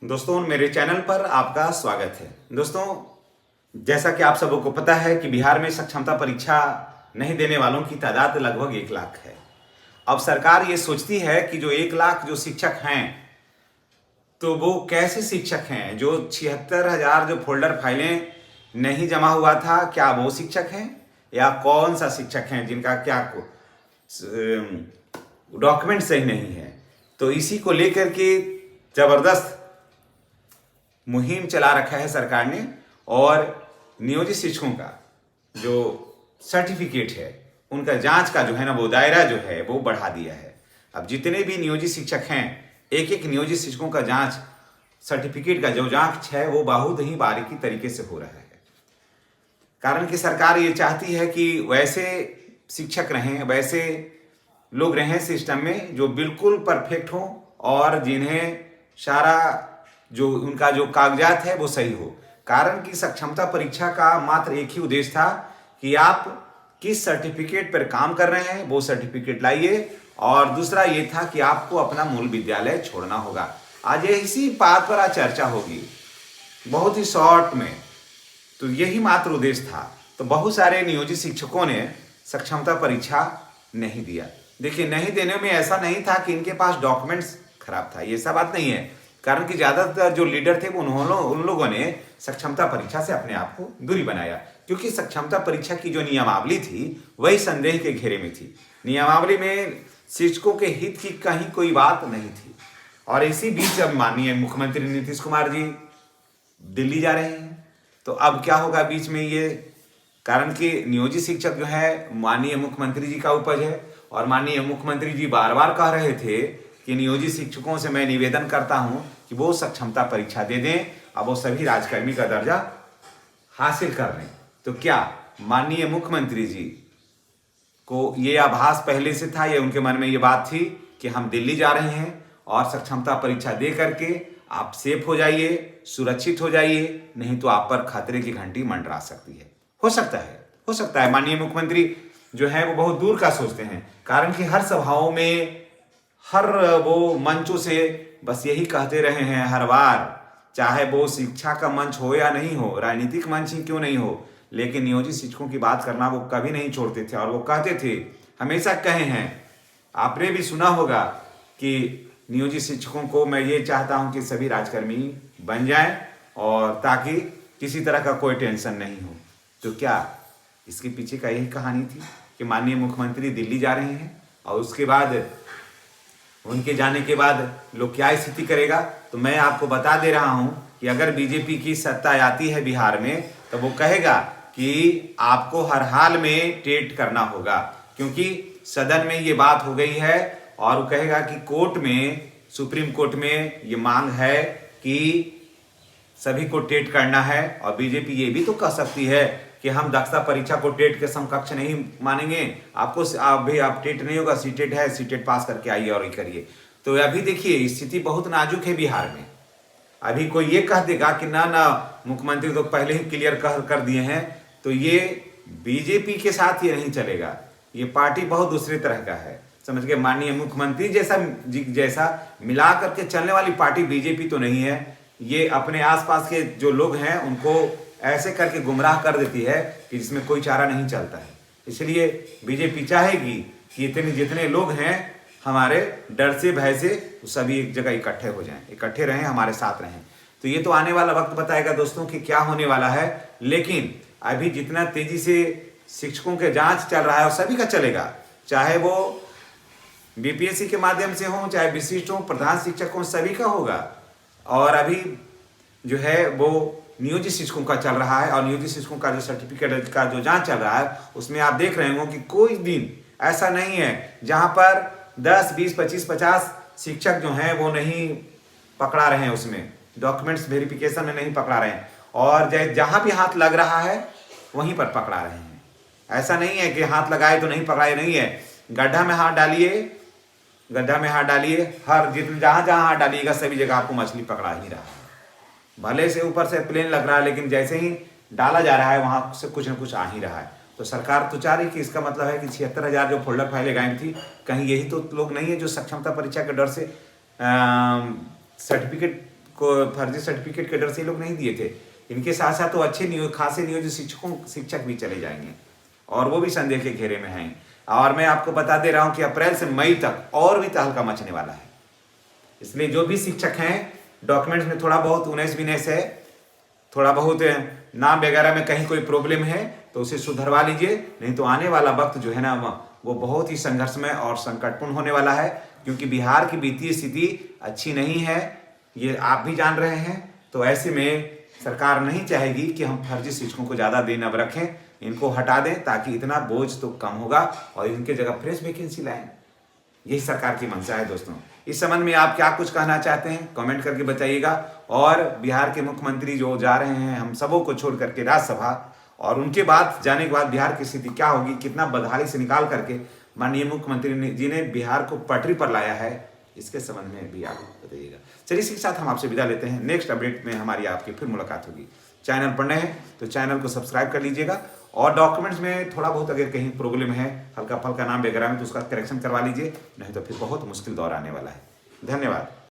दोस्तों मेरे चैनल पर आपका स्वागत है। दोस्तों जैसा कि आप सबको पता है कि बिहार में सक्षमता परीक्षा नहीं देने वालों की तादाद लगभग 1 लाख है। अब सरकार ये सोचती है कि जो 1 लाख जो शिक्षक हैं तो वो कैसे शिक्षक हैं, जो 76,000 जो फोल्डर फाइलें नहीं जमा हुआ था, क्या वो शिक्षक हैं या कौन सा शिक्षक हैं जिनका क्या डॉक्यूमेंट सही नहीं है। तो इसी को लेकर के जबरदस्त मुहिम चला रखा है सरकार ने और नियोजित शिक्षकों का जो सर्टिफिकेट है उनका जांच का जो है ना वो दायरा जो है वो बढ़ा दिया है। अब जितने भी नियोजित शिक्षक हैं एक एक नियोजित शिक्षकों का जांच सर्टिफिकेट का जो जांच है वो बहुत ही बारीकी तरीके से हो रहा है। कारण कि सरकार ये चाहती है कि वैसे शिक्षक रहें, वैसे लोग रहें सिस्टम में जो बिल्कुल परफेक्ट हो और जिन्हें सारा जो उनका जो कागजात है वो सही हो। कारण कि सक्षमता परीक्षा का मात्र एक ही उद्देश्य था कि आप किस सर्टिफिकेट पर काम कर रहे हैं वो सर्टिफिकेट लाइए, और दूसरा ये था कि आपको अपना मूल विद्यालय छोड़ना होगा। आज इसी बात पर आज चर्चा होगी बहुत ही शॉर्ट में। तो यही मात्र उद्देश्य था। तो बहुत सारे नियोजित शिक्षकों ने सक्षमता परीक्षा नहीं दिया। देखिए, नहीं देने में ऐसा नहीं था कि इनके पास डॉक्यूमेंट्स खराब था, ये सब बात नहीं है। कारण कि ज्यादातर जो लीडर थे उन लोगों ने सक्षमता परीक्षा से अपने आप को दूरी बनाया, क्योंकि सक्षमता परीक्षा की जो नियमावली थी वही संदेह के घेरे में थी। नियमावली में शिक्षकों के हित की कहीं कोई बात नहीं थी। और इसी बीच अब माननीय मुख्यमंत्री नीतीश कुमार जी दिल्ली जा रहे हैं, तो अब क्या होगा बीच में ये। कारण कि नियोजित शिक्षक जो है माननीय मुख्यमंत्री जी का उपज है, और माननीय मुख्यमंत्री जी बार बार कह रहे थे कि नियोजित शिक्षकों से मैं निवेदन करता हूं कि वो सक्षमता परीक्षा दे दें, अब वो सभी राजकर्मी का दर्जा हासिल कर लें। तो क्या माननीय मुख्यमंत्री जी को ये आभास पहले से था, ये उनके मन में ये बात थी कि हम दिल्ली जा रहे हैं और सक्षमता परीक्षा दे करके आप सेफ हो जाइए, सुरक्षित हो जाइए, नहीं तो आप पर खतरे की घंटी मंडरा सकती है। हो सकता है माननीय मुख्यमंत्री जो है वो बहुत दूर का सोचते हैं। कारण कि हर सभाओं में, हर वो मंचों से बस यही कहते रहे हैं हर बार, चाहे वो शिक्षा का मंच हो या नहीं हो, राजनीतिक मंच ही क्यों नहीं हो, लेकिन नियोजित शिक्षकों की बात करना वो कभी नहीं छोड़ते थे। और वो कहते थे, हमेशा कहे हैं, आपने भी सुना होगा कि नियोजित शिक्षकों को मैं ये चाहता हूं कि सभी राजकर्मी बन जाएं और ताकि किसी तरह का कोई टेंशन नहीं हो। तो क्या इसके पीछे का यही कहानी थी कि माननीय मुख्यमंत्री दिल्ली जा रहे हैं और उसके बाद उनके जाने के बाद लोग क्या स्थिति करेगा। तो मैं आपको बता दे रहा हूं कि अगर बीजेपी की सत्ता आती है बिहार में तो वो कहेगा कि आपको हर हाल में टेट करना होगा, क्योंकि सदन में ये बात हो गई है। और वो कहेगा कि कोर्ट में, सुप्रीम कोर्ट में ये मांग है कि सभी को टेट करना है। और बीजेपी ये भी तो कह सकती है कि हम दक्षता परीक्षा को टेट के समकक्ष नहीं मानेंगे, आपको आप टेट नहीं होगा, सीटेट है, सीटेट पास करके आइए और ये करिए। तो अभी देखिए स्थिति बहुत नाजुक है बिहार में। अभी कोई ये कह देगा कि ना मुख्यमंत्री तो पहले ही क्लियर कर दिए हैं, तो ये बीजेपी के साथ ये नहीं चलेगा। ये पार्टी बहुत दूसरे तरह का है, समझ गए। माननीय मुख्यमंत्री जैसा मिला करके चलने वाली पार्टी बीजेपी तो नहीं है। ये अपने आसपास के जो लोग हैं उनको ऐसे करके गुमराह कर देती है कि जिसमें कोई चारा नहीं चलता है। इसलिए बीजेपी चाहेगी कि जितने लोग हैं हमारे डर से, भय से, सभी एक जगह इकट्ठे हो जाएं, इकट्ठे रहें, हमारे साथ रहें। तो ये तो आने वाला वक्त बताएगा दोस्तों कि क्या होने वाला है। लेकिन अभी जितना तेजी से शिक्षकों के जांच चल रहा है और सभी का चलेगा, चाहे वो बीपीएससी के माध्यम से हो, चाहे विशिष्ट हो, प्रधान शिक्षक हो, सभी का होगा। और अभी जो है वो नियोजित शिक्षकों का चल रहा है, और नियोजित शिक्षकों का जो सर्टिफिकेट का जो जांच चल रहा है उसमें आप देख रहे हो कि कोई दिन ऐसा नहीं है जहां पर 10, 20, 25, 50 शिक्षक जो हैं वो नहीं पकड़ा रहे हैं, उसमें डॉक्यूमेंट्स वेरिफिकेशन में नहीं पकड़ा रहे हैं, और जहां भी हाथ लग रहा है वहीं पर पकड़ा रहे हैं। ऐसा नहीं है कि हाथ लगाए तो नहीं पकड़ाए, नहीं है। गड्ढा में हाथ डालिए, हर जहां जहां हाथ डालिएगा सभी जगह आपको मछली पकड़ा ही रहा है। भले से ऊपर से प्लेन लग रहा है, लेकिन जैसे ही डाला जा रहा है वहां से कुछ न कुछ आ ही रहा है। तो सरकार तो चाह रही कि इसका मतलब है कि 76,000 जो फोल्डर फाइलें गायब थी, कहीं यही तो लोग नहीं है जो सक्षमता परीक्षा के डर से सर्टिफिकेट को फर्जी सर्टिफिकेट के डर से ये लोग नहीं दिए थे। इनके साथ साथ तो अच्छे खासे नियोजित शिक्षक भी चले जाएंगे और वो भी संदेह के घेरे में हैं। और मैं आपको बता दे रहा हूं कि अप्रैल से मई तक और भी तहलका मचने वाला है। इसलिए जो भी शिक्षक हैं, डॉक्यूमेंट्स में थोड़ा बहुत 19-20 है, थोड़ा बहुत नाम वगैरह में कहीं कोई प्रॉब्लम है तो उसे सुधरवा लीजिए, नहीं तो आने वाला वक्त जो है ना वो बहुत ही संघर्षमय और संकटपूर्ण होने वाला है। क्योंकि बिहार की वित्तीय स्थिति अच्छी नहीं है, ये आप भी जान रहे हैं। तो ऐसे में सरकार नहीं चाहेगी कि हम फर्जी शिक्षकों को ज़्यादा दिन अब रखें, इनको हटा दें ताकि इतना बोझ तो कम होगा और इनके जगह फ्रेश वैकेंसी लाएं। यही सरकार की मंशा है दोस्तों। इस संबंध में आप क्या कुछ कहना चाहते हैं कमेंट करके बताइएगा। और बिहार के मुख्यमंत्री जो जा रहे हैं हम सबों को छोड़ करके राज्यसभा, और उनके बाद जाने के बाद बिहार की स्थिति क्या होगी, कितना बदहाली से निकाल करके माननीय मुख्यमंत्री जी ने बिहार को पटरी पर लाया है, इसके संबंध में भी आप बताइएगा। चलिए इसी के साथ हम आपसे विदा लेते हैं। नेक्स्ट अपडेट में हमारी आपकी फिर मुलाकात होगी। चैनल पर नए हैं तो चैनल को सब्सक्राइब कर लीजिएगा और डॉक्यूमेंट्स में थोड़ा बहुत अगर कहीं प्रॉब्लम है, हल्का फल्का नाम वगैरह में, तो उसका करेक्शन करवा लीजिए, नहीं तो फिर बहुत मुश्किल दौर आने वाला है। धन्यवाद।